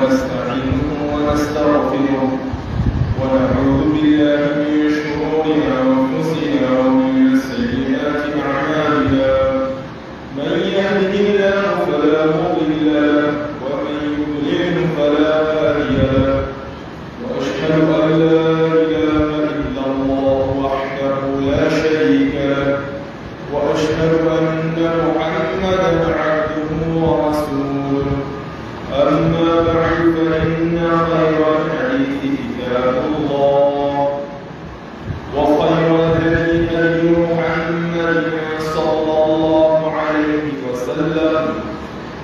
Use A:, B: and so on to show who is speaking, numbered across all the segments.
A: ونستعينه ونستغفره ونعوذ بالله من شرور أنفسنا ومن سيئات أعمالنا من يهده الله فلا مضل له ومن يضلل فلا هادي له وأشهد أن لا إله إلا الله وحده لا شريك له وأشهد أن محمدا عبده ورسوله أما بعد فإن خير الحديث كتاب الله وخير الهدي هدي محمد صلى الله عليه وسلم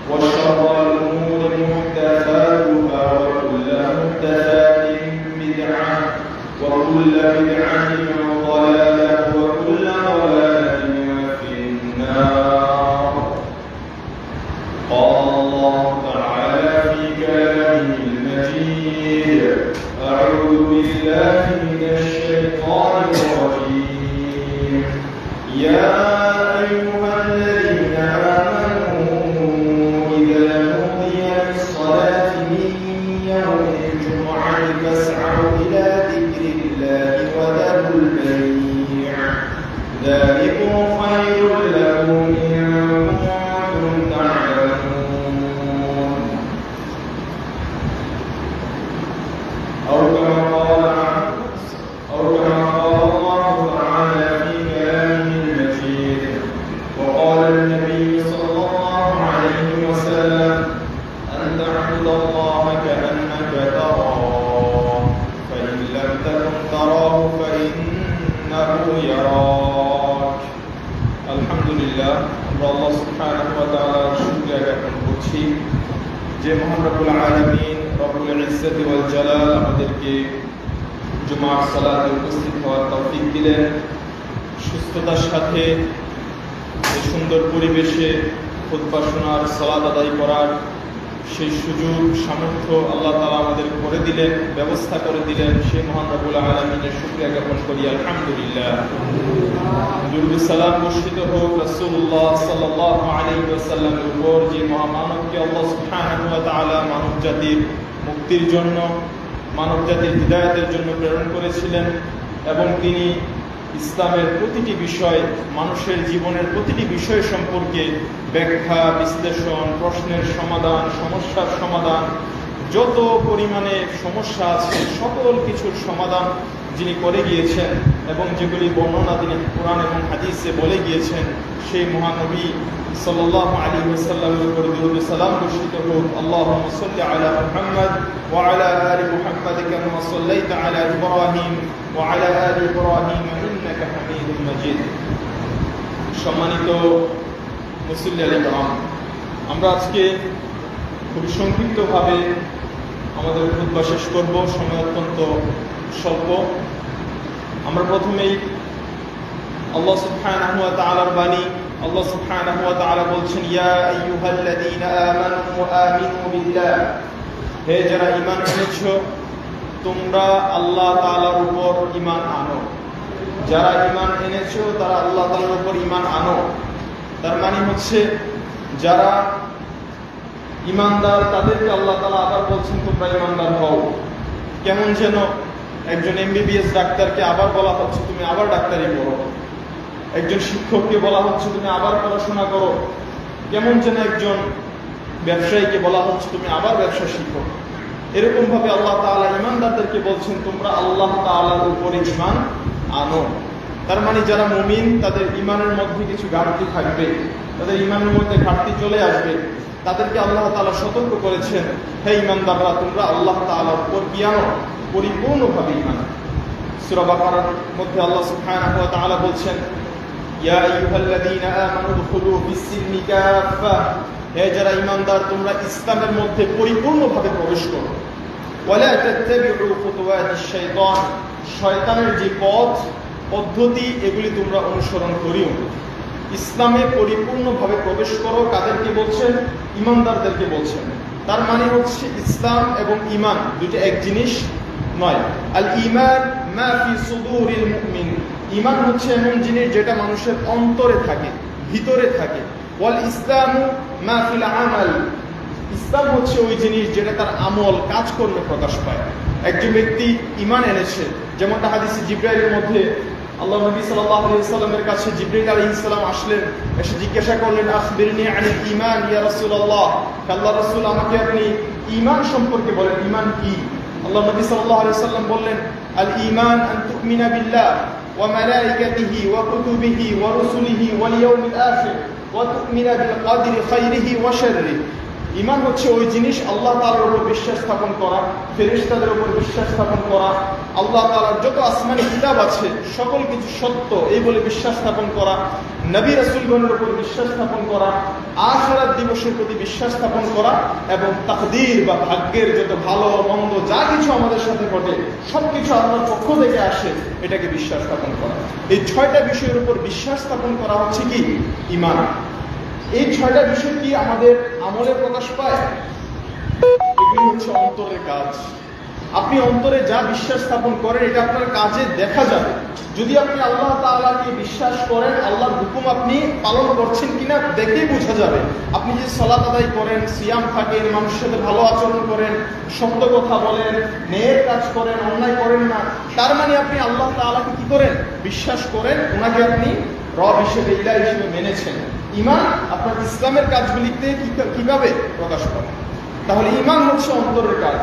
A: وشر الأمور محدثاتها وكل محدثات بدعة وكل بدعة ضلالة وكل ضلالة في النار. قال الله تعالى في كلامه المجيد: أعوذ بالله من الشيطان الرجيم. يا أيها الذين آمنوا إذا نودي للصلاة من يوم الجمعة فاسعوا إلى ذكر الله وذروا البيع ذلكم خير لكم إن كنتم تعلمون. أو كما قال الله تعالى في كلامه المجيد: وقال النبي صلى الله عليه وسلم: أن تعبد الله كأنك تراه فإن لم تكن تراه فإنه يراك. আলহামদুলিল্লাহ, আমরা আল্লাহ সুবহানাহু ওয়া তাআলার শুকরিয়া জ্ঞাপন করছি যে মহান রব্বুল আলামিন রব্বুল ইজ্জত ওয়াল জালাল আমাদেরকে জুমার সালাতে উপস্থিত হওয়ার তৌফিক দিলেন। সুস্থতার সাথে এই সুন্দর পরিবেশে খুতবা শোনার, সালাত আদায় করার সেই সুযোগ সামর্থ্য আল্লাহ তাআলা আমাদের করে দিলেন, ব্যবস্থা করে দিলেন। সেই মহান রব্বুল আলামিনের শুকরিয়া জ্ঞাপন করি আলহামদুলিল্লাহ। দুরূদ সালাম বর্ষিত হোক রাসূলুল্লাহ সাল্লাল্লাহু আলাইহি ওয়াসাল্লামের উপর, যে মহামানবকে আল্লাহ সুবহানাহু ওয়া তাআলা মানব জাতির মুক্তির জন্য, মানব জাতির হিদায়াতের জন্য প্রেরণ করেছিলেন এবং তিনি ইসলামের প্রতিটি বিষয়, মানুষের জীবনের প্রতিটি বিষয় সম্পর্কে ব্যাখ্যা, বিশ্লেষণ, প্রশ্নের সমাধান, সমস্যার সমাধান, যত পরিমাণে সমস্যা আছে সকল কিছুর সমাধান যিনি করে গিয়েছেন এবং যেগুলি বর্ণনা তিনি কোরআন এবং হাদিসে বলে গিয়েছেন, সেই মহানবী সাল্লাল্লাহু আলাইহি ওয়াসাল্লামের উপর দুরূদ সালাম বর্ষিত হোক। আল্লাহুম্মা সাল্লি আলা মুহাম্মাদ ওয়া আলা আলি মুহাম্মাদ কামা সাল্লাইতা আলা ইব্রাহিম ওয়া আলা আলি ইব্রাহিম ইন্নাকা হামিদুম মাজিদ। সম্মানিত মুসল্লিয়ানে কেরাম, আমরা আজকে খুব সংক্ষিপ্তভাবে আমাদের খুতবা শেষ করব, সময় অত্যন্ত স্বল্প। আমরা প্রথমেই আল্লাহ সুবহানাহু ওয়া তাআলার বাণী, আল্লাহ সুবহানাহু ওয়া তাআলা বলছেন: ইয়া আইয়ুহাল্লাযীনা আমানু আমিনু বিল্লাহ, হে যারা ঈমান এনেছো তোমরা আল্লাহ তাআলার উপর ঈমান আনো। যারা ঈমান এনেছো তারা আল্লাহ তাআলার উপর ঈমান আনো। তার মানে হচ্ছে যারা ঈমানদার তাদেরকে আল্লাহ তাআলা আবার বলছেন তোমরা ঈমানদার হও। কেমন যেন একজন এমবিবিএস ডাক্তারকে আবার বলা হচ্ছে তুমি আবার ডাক্তারি পড়ো, একজন শিক্ষককে বলা হচ্ছে তুমি আবার পড়াশোনা করো, কেমন যেন একজন ব্যবসায়ীকে বলা হচ্ছে তুমি আবার ব্যবসা শিখো। এরকম ভাবে আল্লাহ তাআলা ঈমানদারদেরকে বলছেন তোমরা আল্লাহ তাআলার উপরে ঈমান আনো। তার মানে যারা মুমিন তাদের ঈমানের মধ্যে কিছু ঘাটতি থাকবে, তাদের ঈমানের মধ্যে ঘাটতি চলে আসবে, তাদেরকে আল্লাহ তাআলা সতর্ক করেছেন, হে ঈমানদাররা তোমরা আল্লাহ তাআলার উপর কি আনো? পরিপূর্ণভাবে ঈমান। সূরা বাকারার মধ্যে আল্লাহ সুবহানাহু ওয়া তাআলা বলছেন: ইয়া আইয়ুহাল্লাযীনা আমানু দুখুলু ফিস-সিলমি কাফা, হে যারা ঈমানদার তোমরা ইসলামের মধ্যে পরিপূর্ণভাবে প্রবেশ করো। ওয়ালা তাত্তাবিউ খুতুওয়াতিশ শাইতান, শয়তানের যে পদ্ধতি এগুলি তোমরা অনুসরণ করিও। ইসলামে পরিপূর্ণভাবে প্রবেশ করো কাদেরকে বলছেন? ঈমানদারদেরকে বলছেন। তার মানে হচ্ছে ইসলাম এবং ঈমান দুটো এক জিনিস নয়। আল ঈমান মা ফি সুদুরিল মুমিন, ঈমান হচ্ছে এমন জিনিস যেটা মানুষের অন্তরে থাকে, ভিতরে থাকে। ওয়াল ইসলামু মা ফিল আমাল, ইসলাম হচ্ছে ওই জিনিস যেটা তার আমল কাজ করলে প্রকাশ পায়। একজন ব্যক্তি ঈমান এনেছে, যেমনটা হাদিসে জিবরাইলের মধ্যে আল্লাহ নবী সাল্লাল্লাহু আলাইহি ওয়াসাল্লামের কাছে জিবরাইল আলাইহিস সালাম আসলেন, এসে জিজ্ঞাসা করলেন, আখবিরনি আনিল ঈমান ইয়া রাসূলুল্লাহ, আল্লাহর রাসূল আমাকে আপনি ঈমান সম্পর্কে বলেন, ঈমান কি? আল্লাহ নবী সাল্লাল্লাহু আলাইহি ওয়াসাল্লাম বললেন, আল ঈমান আন তুমিনা বিল্লাহ ওয়া মালাইকাতিহি ওয়া কুতুবিহি ওয়া রুসুলিহি ওয়াল ইয়াউমিল আখির ওয়া তুমিনা বিল কদরি খাইরিহি ওয়া শাররিহি। ঈমান হচ্ছে ওই জিনিস আল্লাহ তাআলার উপর বিশ্বাস স্থাপন করা, ফেরেশতাদের উপর বিশ্বাস স্থাপন করা, আল্লাহ তাআলার যত আসমানি কিতাব আছে সকল কিছু সত্য এই বলে বিশ্বাস স্থাপন করা, নবী রাসূলগণের উপর বিশ্বাস স্থাপন করা, আখিরাত দিবসের প্রতি বিশ্বাস স্থাপন করা, এবং তাকদীর বা ভাগ্যের যত ভালো মন্দ যা কিছু আমাদের সাথে ঘটে সবকিছু আল্লাহর পক্ষ থেকে আসে এটাকে বিশ্বাস স্থাপন করা। এই 6টা বিষয়ের উপর বিশ্বাস স্থাপন করা হচ্ছে কি ঈমান। এই 6টা বিষয় কি আমাদের আমলে প্রকাশ পায়? এগুলি হচ্ছে অন্তরের কাজ। আপনি অন্তরে যা বিশ্বাস স্থাপন করেন এটা আপনার কাজে দেখা যাবে। যদি আপনি আল্লাহ তাআলাকে বিশ্বাস করেন, আল্লাহর হুকুম আপনি পালন করছেন কিনা দেখেই বোঝা যাবে। আপনি যে সালাত আদায় করেন, সিয়াম থাকেন, মানুষের সাথে ভালো আচরণ করেন, সত্য কথা বলেন, ন্যায়ের কাজ করেন, অন্যায় করেন না, তার মানে আপনি আল্লাহ তাআলাকে কি করেন? বিশ্বাস করেন, ওনাকে আপনি রব হিসেবে, ইলাহ হিসেবে মেনেছেন। ঈমান আপনার ইসলামের কাজগুলিতে কিভাবে প্রকাশ পাবে? তাহলে ঈমান হচ্ছে অন্তরের কাজ।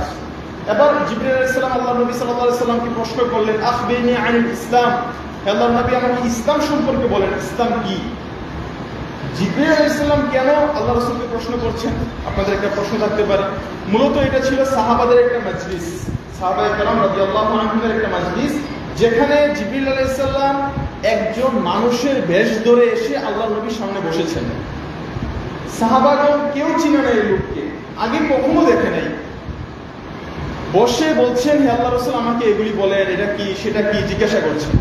A: এবার জিবরাইল আলাইহিস সালাম আল্লাহ নবী সাল্লাল্লাহু আলাইহি সাল্লামকে প্রশ্ন করলেন, আখবিরনি আনিল ইসলাম, হে আল্লাহর নবী আমাকে ইসলাম সম্পর্কে বলেন, ইসলাম কি? জিবরাইল আলাইহিস সালাম কেন আল্লাহ রাসূলকে প্রশ্ন করছেন? আপনাদের একটা প্রশ্ন থাকতে পারে। মূলত এটা ছিল সাহাবাদের একটা মজলিস, সাহাবায়ে কেরাম রাদিয়াল্লাহু আনহুদের একটা মজলিস, যেখানে জিবরাইল আলাইহিস সালাম একজন মানুষের বেশ ধরে এসে আল্লাহর নবীর সামনে বসেছেন। সাহাবাগণ কেউ চিনে না এই লোককে, আগে কখনো দেখে নাই। বসে বলছেন, হে আল্লাহর রাসূল আমাকে এগুলি বলেন, এটা কি সেটা কি জিজ্ঞাসা করছেন।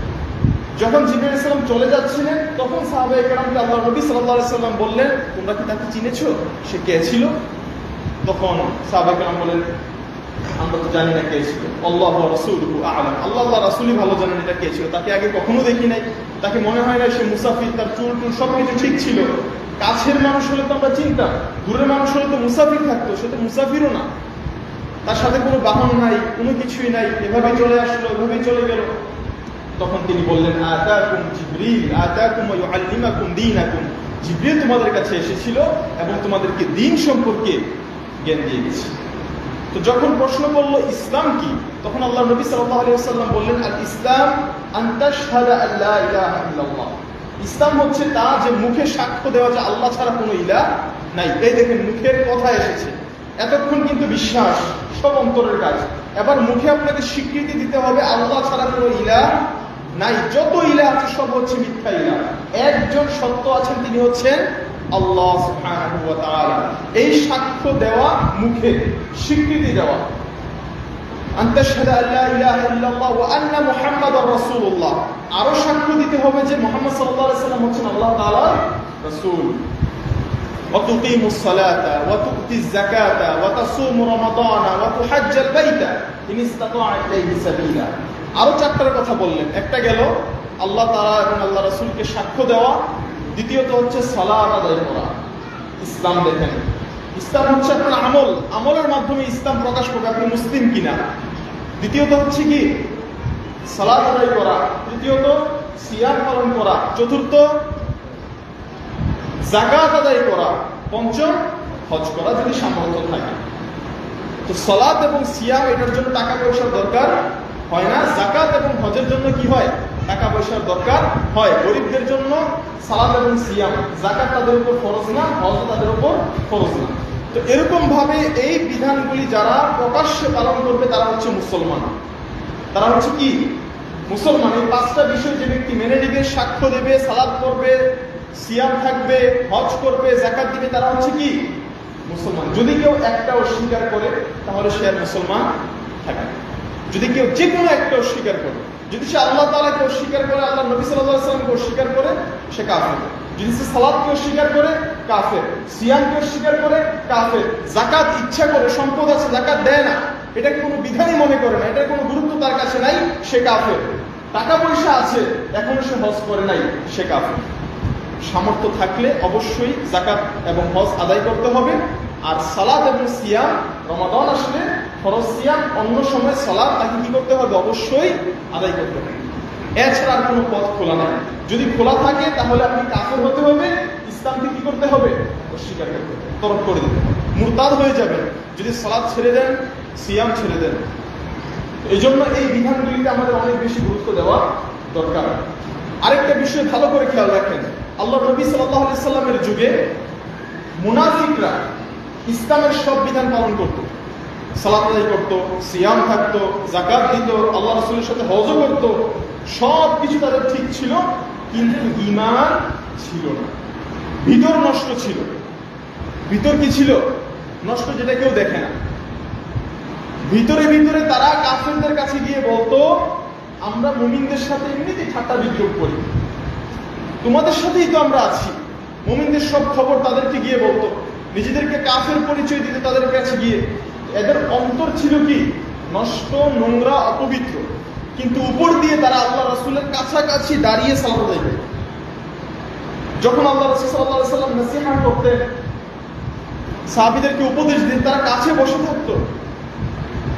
A: যখন জিবরাইল আলাইহিস সালাম চলে যাচ্ছিলেন তখন সাহাবায়ে কেরামকে আল্লাহর নবী সাল্লাল্লাহু আলাইহি সাল্লাম বললেন, তোমরা কি তাকে চিনেছো? সে কে ছিল? তখন সাহাবায়ে কেরাম বলেন, আমরা তো জানি না কে ছিল, আল্লাহু ওয়া রাসূলুহু আ'লাম, আল্লাহ রাসূলই ভালো জানেন এটা কে ছিল। তাকে আগে কখনো দেখি নাই, তাকে মনে হয় না সে মুসাফির, তার চুল টুল সবকিছু ঠিক ছিল। কাছের মানুষ হলে তো আমরা চিনতাম, দূরের মানুষ হলে তো মুসাফির থাকতো, সে তো মুসাফিরও না, তার সাথে কোনো বাহন নাই, কোনো কিছুই নাই, এভাবে চলে আসলো, এভাবেই চলে গেল। তখন তিনি বললেন, আতাকুম জিবরিল আতাকুম ওয়া ইউআল্লিমাকুম দীনাকুম, জিবরিল তোমাদের কাছে এসেছিল এবং তোমাদেরকে দ্বীন সম্পর্কে জ্ঞান দিয়ে গেছে। তো যখন প্রশ্ন করলো ইসলাম কি, তখন আল্লাহ নবী সাল্লাল্লাহু আলাইহি ওয়াসাল্লাম বললেন, আল ইসলাম আন তাশহাদা আল্লা ইলাহা ইল্লাল্লাহ, ইসলাম হচ্ছে তা যে মুখে সাক্ষ্য দেওয়া যে আল্লাহ ছাড়া কোনো ইলাহ নাই। এই দেখেন মুখের কথা এসেছে, এতক্ষণ কিন্তু বিশ্বাস সব অন্তরের কাজ। এবার মুখে আপনাকে স্বীকৃতি দিতে হবে আল্লাহ ছাড়া কোনো ইলাহ নাই, যত ইলাহ আছে সব হচ্ছে মিথ্যা ইলাহ। একজন সত্য আছেন, তিনি হচ্ছেন আল্লাহ সুবহানাহু ওয়া তাআলা। এই সাক্ষ্য দেওয়া, মুখে স্বীকৃতি দেওয়া, আনতাশহাদা আল্লা ইলাহা ইল্লাল্লাহ ওয়া আন্না মুহাম্মাদার রাসূলুল্লাহ, আরো সাক্ষ্য দিতে হবে যে মুহাম্মদ সাল্লাল্লাহু আলাইহি সাল্লাম হচ্ছেন আল্লাহ তাআলার রাসূল। ওয়া তুকিমুস সালাতা ওয়া তুতিজ যাকাতা ওয়া তাসুমু রমাদানা ওয়া তুহাজ্জাল বাইতা ইন ইসতাতা'a ইলাইহি সাবিলা। আরো 4টার কথা বললেন। একটা গেল আল্লাহ তাআলা এবং আল্লাহ রাসূলকে সাক্ষ্য দেওয়া, দ্বিতীয়ত হচ্ছে সালাত আদায় করা। ইসলাম দেখেন, ইসলাম হচ্ছে আপনার আমল, আমলের মাধ্যমে ইসলাম প্রকাশ করবে আপনি মুসলিম কিনা। দ্বিতীয়ত হচ্ছে কি সালাত আদায় করা, তৃতীয়ত সিয়াম পালন করা, চতুর্থ যাকাত আদায় করা, পঞ্চম হজ করা যদি সামর্থ্য থাকে। তো সালাত এবং সিয়াম এটার জন্য টাকা পয়সার দরকার হয় না, যাকাত এবং হজের জন্য কি হয়? টাকা পয়সার দরকার হয়। গরিবদের জন্য সালাত এবং সিয়াম, যাকাত তাদের উপর ফরজ না, হজ তাদের উপর ফরজ না। তো এরকম ভাবে এই বিধানগুলি যারা প্রকাশ্যে পালন করবে তারা হচ্ছে মুসলমান। তারা হচ্ছে কি মুসলমান। এই 5টা বিষয় যে ব্যক্তি মেনে নেবে, সাক্ষ্য দেবে, সালাত করবে, সিয়াম থাকবে, হজ করবে, যাকাত দিবে, তারা হচ্ছে কি মুসলমান। যদি কেউ একটা অস্বীকার করে তাহলে সে আর মুসলমান থাকে। যদি কেউ যে কোনো একটা অস্বীকার করে, যদি সে আল্লাহ তাআলাকে অস্বীকার করে, আল্লাহ নবী সাল্লাল্লাহু আলাইহি ওয়াসাল্লামকে অস্বীকার করে, সে কাফের। যদি সে সালাতকে অস্বীকার করে, কাফের। সিয়ামকে অস্বীকার করে, কাফের। যাকাত ইচ্ছা করে, সম্পদ আছে যাকাত দেয় না, এটাকে কোনো বিধানই মনে করে না, এটার কোনো গুরুত্ব তার কাছে নাই, সে কাফের। টাকা পয়সা আছে, এখনো সে হজ করে নাই, সে কাফের। সামর্থ্য থাকলে অবশ্যই যাকাত এবং হজ আদায় করতে হবে। আর সালাত এবং সিয়াম, রমাদান আসলে ফরজ সিয়াম, অন্য সময় সালাত তাকে কি করতে হবে? অবশ্যই আদায় করতে হবে। এছাড়া আর কোনো পথ খোলা নাই। যদি খোলা থাকে তাহলে আপনি কাফের হতে হবে, ইসলামকে কি করতে হবে? অস্বীকার করতে হবে, তরক করে দিতে হবে, মুরতাদ হয়ে যাবেন যদি সালাত ছেড়ে দেন, সিয়াম ছেড়ে দেন। এই জন্য এই বিধানগুলিতে আমাদের অনেক বেশি গুরুত্ব দেওয়া দরকার। আরেকটা বিষয় ভালো করে খেয়াল রাখেন, আল্লাহ নবী সাল্লাল্লাহু আলাইহি সাল্লামের যুগে মুনাফিকরা ইসলামের সব বিধান পালন করত, সালাত আদায় করত, সিয়াম থাকতো, যাকাত দিত, আল্লাহ রাসূলের সাথে হজও করত, সব কিছু তাদের ঠিক ছিল, কিন্তু ঈমান ছিল না, ভিতর নষ্ট ছিল। ভিতর কি ছিল? নষ্ট, যেটা কেউ দেখে না। ভিতরে ভিতরে তারা কাফেরদের কাছে গিয়ে বলতো, আমরা মুমিনদের সাথে এমনিতেই ঠাট্টা বিদ্রুপ করি, তোমাদের সাথেই তো আমরা আছি। মুমিনদের সব খবর তাদেরকে গিয়ে বলতো, নিজেদেরকে কাফের পরিচয় দিতে তাদের কাছে গিয়ে। এদের অন্তর ছিল কি? নষ্ট, নোংরা, অপবিত্র, কিন্তু উপর দিয়ে তারা আল্লাহ রাসূলের কাছাকাছি দাঁড়িয়ে সালাত আদায় করত। যখন আল্লাহ রাসূল সাল্লাল্লাহু আলাইহি ওয়াসাল্লাম নসিহত করতেন, সাহাবীদেরকে উপদেশ দিতেন, তারা কাছে বসে থাকতো,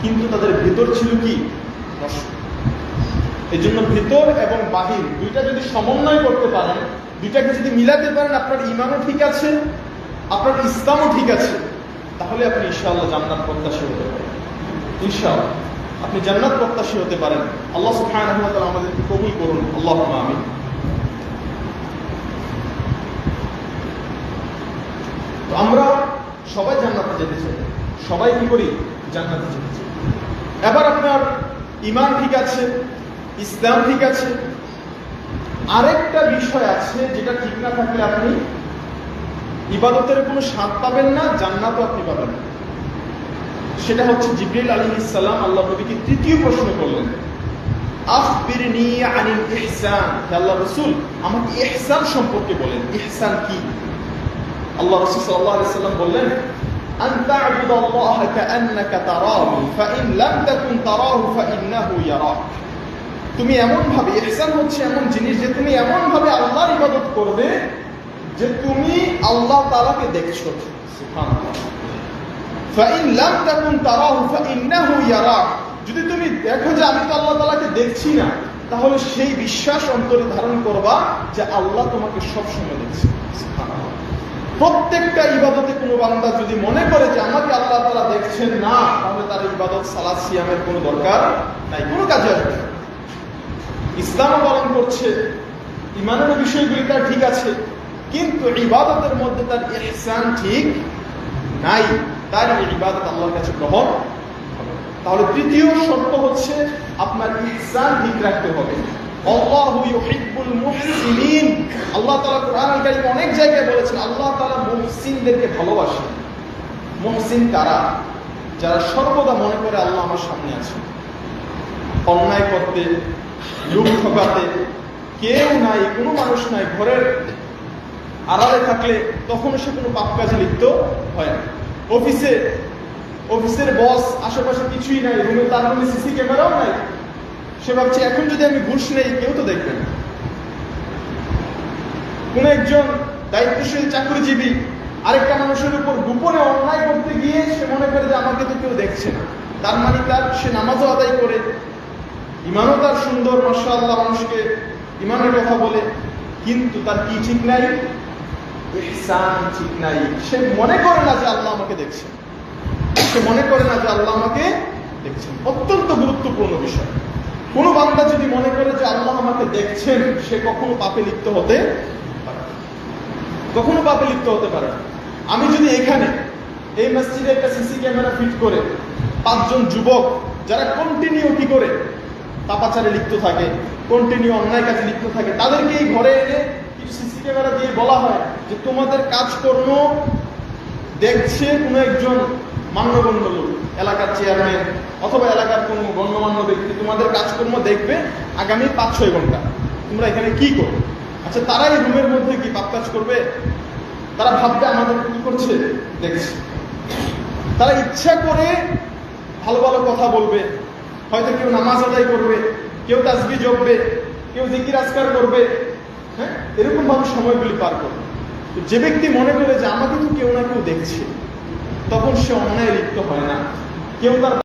A: কিন্তু তাদের ভেতর ছিল কি? নষ্ট। এই জন্য ভেতর এবং বাহির দুইটা যদি সমন্বয় করতে পারেন, দুইটাকে যদি মিলাতে পারেন, আপনার ঈমানও ঠিক আছে, আপনার ইসলামও ঠিক আছে, তাহলে আপনি ইনশাআল্লাহ জান্নাত প্রত্যাশী হতে পারেন। ইনশাআল্লাহ আপনি জান্নাত প্রত্যাশী হতে পারেন। আল্লাহ সুবহানাহু ওয়া তাআলা আমাদেরকে কবুল করুন, আল্লাহুম্মা আমিন। তো আমরা সবাই জান্নাতে যেতে চাই, সবাই কি করি? জান্নাতে যেতে চাই। এবার আপনার ঈমান ঠিক আছে, ইসলাম ঠিক আছে, আরেকটা বিষয় আছে যেটা ঠিক না থাকলে আপনি ইবাদতের কোনো স্বাদ পাবেন না, জান্নাতও আপনি পাবেন না। সেটা হচ্ছে জিবরিল আলাইহিস সালাম আল্লাহ নবীকে তৃতীয় প্রশ্ন করলেন, আখবিরনি আনিল ইহসান, হে আল্লাহ রাসূল আমাকে ইহসান সম্পর্কে বলেন, ইহসান কি? আল্লাহ রাসূল সাল্লাল্লাহু আলাইহি ওয়াসাল্লাম বললেন, আন তা'বুদাল্লাহা কাআন্নাকা তারাহু ফাইন লাম তাকুন তারাহু ফাইন্নাহু ইয়ারাক। তুমি এমন ভাবে, ইহসান হচ্ছে এমন জিনিস যে তুমি এমন ভাবে আল্লাহর ইবাদত করবে যে তুমি আল্লাহ তাআলাকে দেখছো। সুবহানাল্লাহ। ফাইন লাম তাকুন তারাহু ফাইন্নাহু ইয়ারাক, যদি তুমি দেখো যে আমি তো আল্লাহ তাআলাকে দেখছি না, তাহলে সেই বিশ্বাস অন্তরে ধারণ করবা যে আল্লাহ তোমাকে সব সময় দেখছে। সুবহানাল্লাহ। প্রত্যেকটা ইবাদতে কোনো বান্দা যদি মনে করে যে আমাকে আল্লাহ তাআলা দেখছেন না, তাহলে তার ইবাদত, সালাত, সিয়ামের কোনো দরকার নাই, কোনো কাজে আসবে না। ইসলামও পালন করছে, ঈমানের বিষয়গুলি তার ঠিক আছে, কিন্তু ইবাদতের মধ্যে তার ইহসান ঠিক নাই, তার ইবাদত আল্লাহর কাছে গ্রহণ হবে। তাহলে তৃতীয় শর্ত হচ্ছে আপনার ইহসান ঠিক রাখতে হবে। আল্লাহু ইউহিব্বুল মুহসিনিন, আল্লাহ তাআলা কোরআনুল কারীমে অনেক জায়গায় বলেছেন আল্লাহ তাআলা মুহসিনদেরকে ভালোবাসেন। মুহসিন কারা? যারা সর্বদা মনে করে আল্লাহ আমার সামনে আছে, অন্যায় করতে, লুট ঠকাতে কেউ নাই, কোনো মানুষ নাই, ঘরের আড়ালে থাকলে তখনও সে কোনো পাপ কাজে লিপ্ত হয় না। অফিসের বস, আশেপাশে কিছুই নাই, রুমে তার রুমে সিসি ক্যামেরাও নাই, সে ভাবছে এখন যদি আমি ঘুষ নেই কেউ তো দেখবে না। কোন একজন দায়িত্বশীল চাকরিজীবী আরেকটা মানুষের উপর গোপনে অন্যায় করতে গিয়ে সে মনে করে যে আমাকে তো কেউ দেখছে না, তার মানে সে নামাজও আদায় করে, ঈমানও তার সুন্দর, মাশাআল্লাহ, মানুষকে ঈমানের কথা বলে, কিন্তু তার কি ঠিক নাই? ইহসান ঠিক নাই। সে মনে করে না যে আল্লাহ আমাকে দেখছেন, সে মনে করে না যে আল্লাহ আমাকে দেখছেন। অত্যন্ত গুরুত্বপূর্ণ বিষয়। কোন বান্দা যদি মনে করে যে আল্লাহ আমাকে দেখছেন, সে কখনো পাপে লিপ্ত হতে পারে না, কখনো পাপে লিপ্ত হতে পারে না। আমি যদি এখানে এই মসজিদে একটা সিসি ক্যামেরা ফিট করে 5 জন যুবক যারা কন্টিনিউ কি করে পাপাচারে লিপ্ত থাকে, কন্টিনিউ অন্যায় কাজে লিপ্ত থাকে, তাদেরকে এই ঘরে এনে কিছু সিসি ক্যামেরা দিয়ে বলা হয় যে তোমাদের কাজকর্ম দেখছে কোনো একজন মান্যগণ্য লোক, এলাকার চেয়ারম্যান অথবা এলাকার কোনো গণ্যমান্য ব্যক্তি, তোমাদের কাজকর্ম দেখবে আগামী 5-6 ঘন্টা, তোমরা এখানে কি করো। আচ্ছা, তারা এই রুমের মধ্যে কি পাপ কাজ করবে? তারা ভাববে আমাদের কি করছে, দেখছে। তারা ইচ্ছা করে ভালো ভালো কথা বলবে, হয়তো কেউ নামাজ আদায় করবে, কেউ তাসবিহ জপবে, কেউ জিকির আজকার করবে, হ্যাঁ, এরকম ভাবে সময়গুলি পার করবে। যে ব্যক্তি মনে করে যে আমাকে তো কেউ না কেউ দেখছে, তখন সে অন্যায় লিপ্ত হয় না। কেউ তার